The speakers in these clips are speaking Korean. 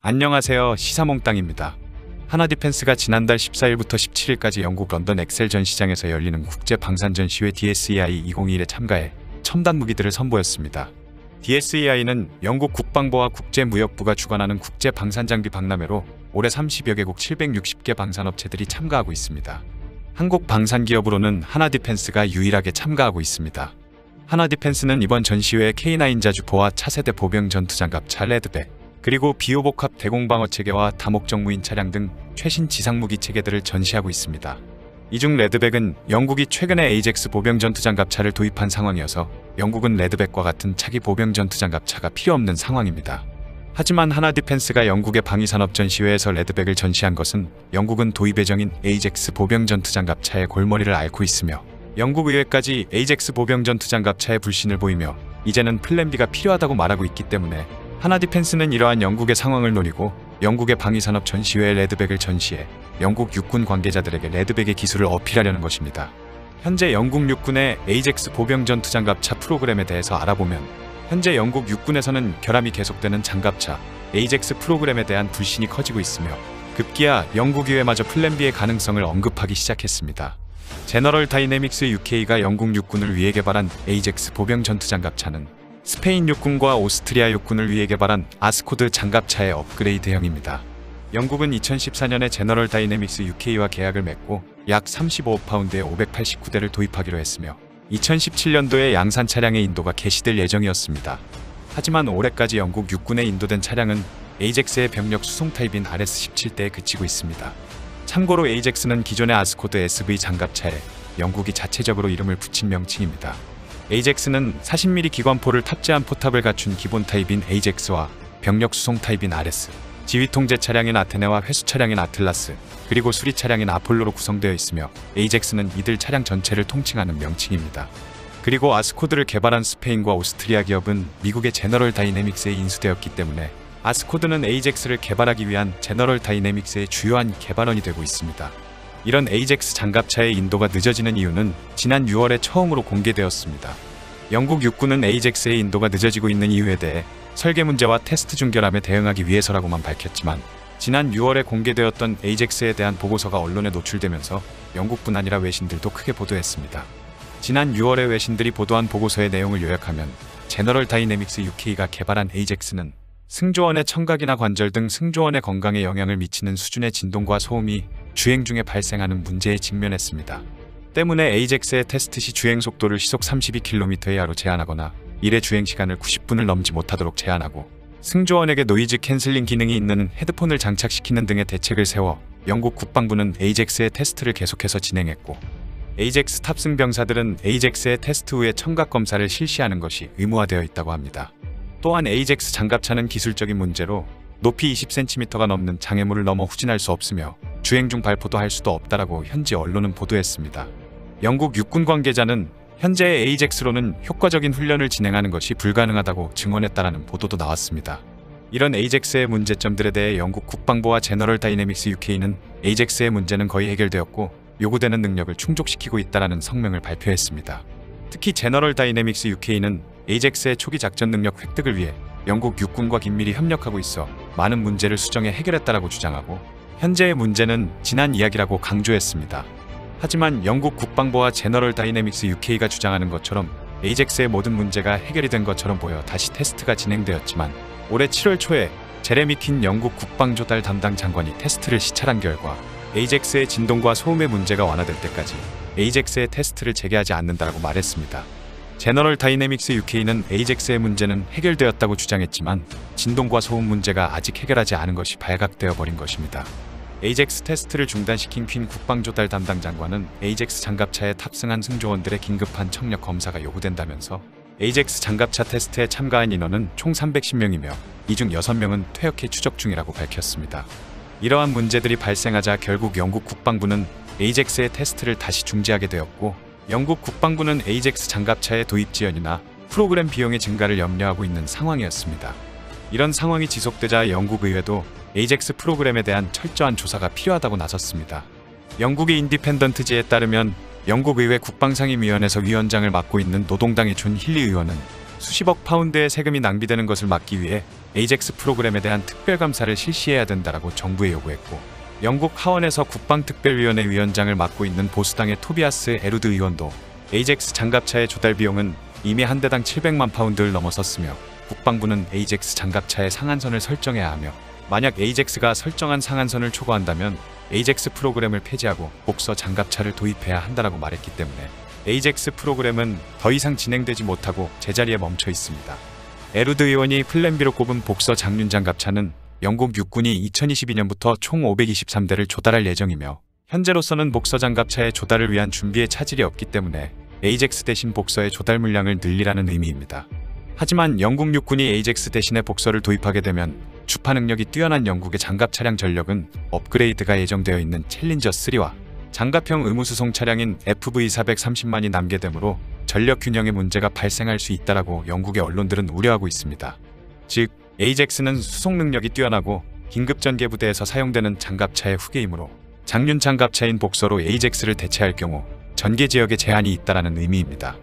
안녕하세요. 시사몽땅입니다. 하나디펜스가 지난달 14일부터 17일까지 영국 런던 엑셀 전시장에서 열리는 국제 방산 전시회 DSEI 2021에 참가해 첨단 무기들을 선보였습니다. DSEI는 영국 국방부와 국제무역부가 주관하는 국제 방산장비 박람회로 올해 30여 개국 760개 방산업체들이 참가하고 있습니다. 한국 방산기업으로는 하나디펜스가 유일하게 참가하고 있습니다. 하나디펜스는 이번 전시회에 K9 자주포와 차세대 보병 전투장갑차 레드백, 그리고 비호복합 대공방어체계와 다목적 무인 차량 등 최신 지상무기 체계들을 전시하고 있습니다. 이 중 레드백은 영국이 최근에 에이젝스 보병 전투장갑차를 도입한 상황이어서 영국은 레드백과 같은 차기 보병 전투장갑차가 필요 없는 상황입니다. 하지만 하나디펜스가 영국의 방위산업 전시회에서 레드백을 전시한 것은 영국은 도입 예정인 에이젝스 보병 전투장갑차의 골머리를 앓고 있으며 영국 의회까지 에이젝스 보병 전투장갑차에 불신을 보이며 이제는 플랜 B가 필요하다고 말하고 있기 때문에 하나디펜스는 이러한 영국의 상황을 노리고 영국의 방위산업 전시회에 레드백을 전시해 영국 육군 관계자들에게 레드백의 기술을 어필하려는 것입니다. 현재 영국 육군의 에이젝스 보병 전투장갑차 프로그램에 대해서 알아보면 현재 영국 육군에서는 결함이 계속되는 장갑차 에이젝스 프로그램에 대한 불신이 커지고 있으며 급기야 영국 의회마저 플랜 B의 가능성을 언급하기 시작했습니다. 제너럴 다이내믹스 UK가 영국 육군을 위해 개발한 에이젝스 보병 전투장갑차는 스페인 육군과 오스트리아 육군을 위해 개발한 아스코드 장갑차의 업그레이드형입니다. 영국은 2014년에 제너럴 다이내믹스 UK와 계약을 맺고 약 35파운드의 589대를 도입하기로 했으며 2017년도에 양산 차량의 인도가 개시될 예정이었습니다. 하지만 올해까지 영국 육군에 인도된 차량은 에이젝스의 병력 수송 타입인 RS-17대에 그치고 있습니다. 참고로 에이젝스는 기존의 아스코드 SV 장갑차에 영국이 자체적으로 이름을 붙인 명칭입니다. 에이젝스는 40mm 기관포를 탑재한 포탑을 갖춘 기본 타입인 에이젝스와 병력 수송 타입인 RS, 지휘 통제 차량인 아테네와 회수 차량인 아틀라스, 그리고 수리 차량인 아폴로로 구성되어 있으며 에이젝스는 이들 차량 전체를 통칭하는 명칭입니다. 그리고 아스코드를 개발한 스페인과 오스트리아 기업은 미국의 제너럴 다이내믹스에 인수되었기 때문에 아스코드는 에이젝스를 개발하기 위한 제너럴 다이내믹스의 주요한 개발원이 되고 있습니다. 이런 에이젝스 장갑차의 인도가 늦어지는 이유는 지난 6월에 처음으로 공개되었습니다. 영국 육군은 에이젝스의 인도가 늦어지고 있는 이유에 대해 설계 문제와 테스트 중결함에 대응하기 위해서라고만 밝혔지만 지난 6월에 공개되었던 에이젝스에 대한 보고서가 언론에 노출되면서 영국뿐 아니라 외신들도 크게 보도했습니다. 지난 6월에 외신들이 보도한 보고서의 내용을 요약하면 제너럴 다이내믹스 UK가 개발한 에이젝스는 승조원의 청각이나 관절 등 승조원의 건강에 영향을 미치는 수준의 진동과 소음이 주행 중에 발생하는 문제에 직면했습니다. 때문에 에이젝스의 테스트 시 주행 속도를 시속 32km 이하로 제한하거나 일회 주행 시간을 90분을 넘지 못하도록 제한하고 승조원에게 노이즈 캔슬링 기능이 있는 헤드폰을 장착시키는 등의 대책을 세워 영국 국방부는 에이젝스의 테스트를 계속해서 진행했고 에이젝스 탑승 병사들은 에이젝스의 테스트 후에 청각 검사를 실시하는 것이 의무화되어 있다고 합니다. 또한 에이젝스 장갑차는 기술적인 문제로 높이 20cm가 넘는 장애물을 넘어 후진할 수 없으며 주행 중 발포도 할 수도 없다라고 현지 언론은 보도했습니다. 영국 육군 관계자는 현재의 에이젝스로는 효과적인 훈련을 진행하는 것이 불가능하다고 증언했다라는 보도도 나왔습니다. 이런 에이젝스의 문제점들에 대해 영국 국방부와 제너럴 다이내믹스 UK는 에이젝스의 문제는 거의 해결되었고 요구되는 능력을 충족시키고 있다라는 성명을 발표했습니다. 특히 제너럴 다이내믹스 UK는 에이젝스의 초기 작전 능력 획득을 위해 영국 육군과 긴밀히 협력하고 있어 많은 문제를 수정해 해결했다라고 주장하고 현재의 문제는 지난 이야기라고 강조했습니다. 하지만 영국 국방부와 제너럴 다이내믹스 UK가 주장하는 것처럼 에이젝스의 모든 문제가 해결이 된 것처럼 보여 다시 테스트가 진행되었지만 올해 7월 초에 제레미 퀸 영국 국방조달 담당 장관이 테스트를 시찰한 결과 에이젝스의 진동과 소음의 문제가 완화될 때까지 에이젝스의 테스트를 재개하지 않는다고 말했습니다. 제너럴 다이내믹스 UK는 에이젝스의 문제는 해결되었다고 주장했지만 진동과 소음 문제가 아직 해결하지 않은 것이 발각되어 버린 것입니다. 에이젝스 테스트를 중단시킨 퀸 국방조달 담당 장관은 에이젝스 장갑차에 탑승한 승조원들의 긴급한 청력 검사가 요구된다면서 에이젝스 장갑차 테스트에 참가한 인원은 총 310명이며 이 중 6명은 퇴역해 추적 중이라고 밝혔습니다. 이러한 문제들이 발생하자 결국 영국 국방부는 에이젝스의 테스트를 다시 중지하게 되었고 영국 국방부는 에이젝스 장갑차의 도입 지연이나 프로그램 비용의 증가를 염려하고 있는 상황이었습니다. 이런 상황이 지속되자 영국 의회도 에이젝스 프로그램에 대한 철저한 조사가 필요하다고 나섰습니다. 영국의 인디펜던트지에 따르면 영국 의회 국방상임위원회에서 위원장을 맡고 있는 노동당의 존 힐리 의원은 수십억 파운드의 세금이 낭비되는 것을 막기 위해 에이젝스 프로그램에 대한 특별감사를 실시해야 된다라고 정부에 요구했고, 영국 하원에서 국방특별위원회 위원장을 맡고 있는 보수당의 토비아스 에루드 의원도 에이젝스 장갑차의 조달 비용은 이미 한 대당 700만 파운드를 넘어섰으며 국방부는 에이젝스 장갑차의 상한선을 설정해야 하며, 만약 에이젝스가 설정한 상한선을 초과한다면 에이젝스 프로그램을 폐지하고 복서 장갑차를 도입해야 한다라고 말했기 때문에 에이젝스 프로그램은 더 이상 진행되지 못하고 제자리에 멈춰 있습니다. 에루드 의원이 플랜 B로 꼽은 복서 장륜 장갑차는 영국 육군이 2022년부터 총 523대를 조달할 예정이며, 현재로서는 복서 장갑차의 조달을 위한 준비에 차질이 없기 때문에 에이젝스 대신 복서의 조달 물량을 늘리라는 의미입니다. 하지만 영국 육군이 에이젝스 대신에 복서를 도입하게 되면 주파 능력이 뛰어난 영국의 장갑 차량 전력은 업그레이드가 예정되어 있는 챌린저 3와 장갑형 의무수송 차량인 FV430만이 남게 되므로 전력 균형에 문제가 발생할 수 있다라고 영국의 언론들은 우려하고 있습니다. 즉, 에이젝스는 수송 능력이 뛰어나고 긴급 전개 부대에서 사용되는 장갑차의 후계이므로 장륜 장갑차인 복서로 에이젝스를 대체할 경우 전개 지역에 제한이 있다라는 의미입니다.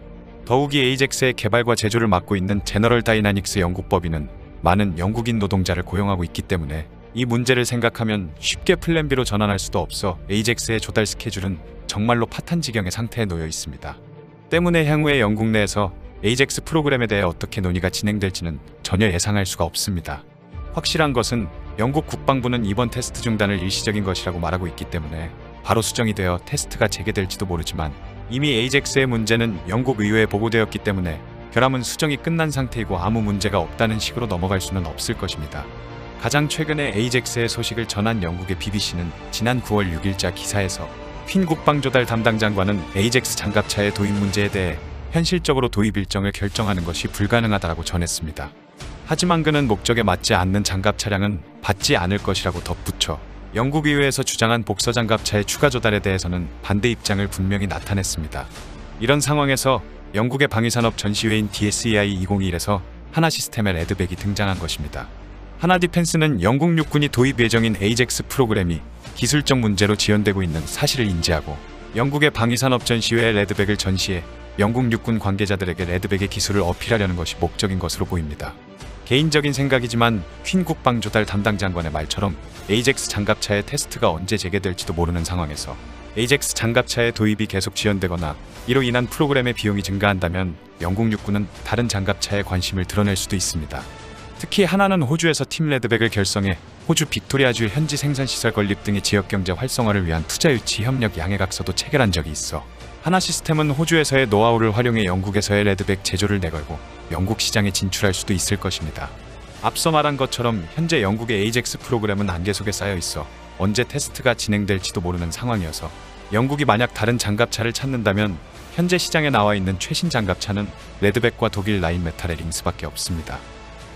더욱이 에이젝스의 개발과 제조를 맡고 있는 제너럴 다이나믹스 영국 법인은 많은 영국인 노동자를 고용하고 있기 때문에 이 문제를 생각하면 쉽게 플랜 B로 전환할 수도 없어 에이젝스의 조달 스케줄은 정말로 파탄지경의 상태에 놓여 있습니다. 때문에 향후에 영국 내에서 에이젝스 프로그램에 대해 어떻게 논의가 진행될지는 전혀 예상할 수가 없습니다. 확실한 것은 영국 국방부는 이번 테스트 중단을 일시적인 것이라고 말하고 있기 때문에 바로 수정이 되어 테스트가 재개될지도 모르지만, 이미 에이젝스의 문제는 영국 의회에 보고되었기 때문에 결함은 수정이 끝난 상태이고 아무 문제가 없다는 식으로 넘어갈 수는 없을 것입니다. 가장 최근에 에이젝스의 소식을 전한 영국의 BBC는 지난 9월 6일자 기사에서 퀸 국방조달 담당 장관은 에이젝스 장갑차의 도입 문제에 대해 현실적으로 도입 일정을 결정하는 것이 불가능하다고 전했습니다. 하지만 그는 목적에 맞지 않는 장갑 차량은 받지 않을 것이라고 덧붙여 영국 의회에서 주장한 복서 장갑차의 추가 조달에 대해서는 반대 입장을 분명히 나타냈습니다. 이런 상황에서 영국의 방위산업 전시회인 DSEI 2021에서 하나시스템의 레드백이 등장한 것입니다. 하나디펜스는 영국 육군이 도입 예정인 에이젝스 프로그램이 기술적 문제로 지연되고 있는 사실을 인지하고 영국의 방위산업 전시회의 레드백을 전시해 영국 육군 관계자들에게 레드백의 기술을 어필하려는 것이 목적인 것으로 보입니다. 개인적인 생각이지만 퀸 국방조달 담당 장관의 말처럼 에이젝스 장갑차의 테스트가 언제 재개될지도 모르는 상황에서 에이젝스 장갑차의 도입이 계속 지연되거나 이로 인한 프로그램의 비용이 증가한다면 영국 육군은 다른 장갑차에 관심을 드러낼 수도 있습니다. 특히 하나는 호주에서 팀 레드백을 결성해 호주 빅토리아주 현지 생산시설 건립 등의 지역경제 활성화를 위한 투자 유치 협력 양해각서도 체결한 적이 있어 하나시스템은 호주에서의 노하우를 활용해 영국에서의 레드백 제조를 내걸고 영국 시장에 진출할 수도 있을 것입니다. 앞서 말한 것처럼 현재 영국의 에이젝스 프로그램은 안개 속에 쌓여 있어 언제 테스트가 진행될지도 모르는 상황이어서 영국이 만약 다른 장갑차를 찾는다면 현재 시장에 나와 있는 최신 장갑차는 레드백과 독일 라인메탈의 링스밖에 없습니다.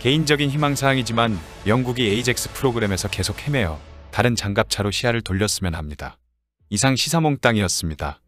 개인적인 희망사항이지만 영국이 에이젝스 프로그램에서 계속 헤매어 다른 장갑차로 시야를 돌렸으면 합니다. 이상 시사몽땅이었습니다.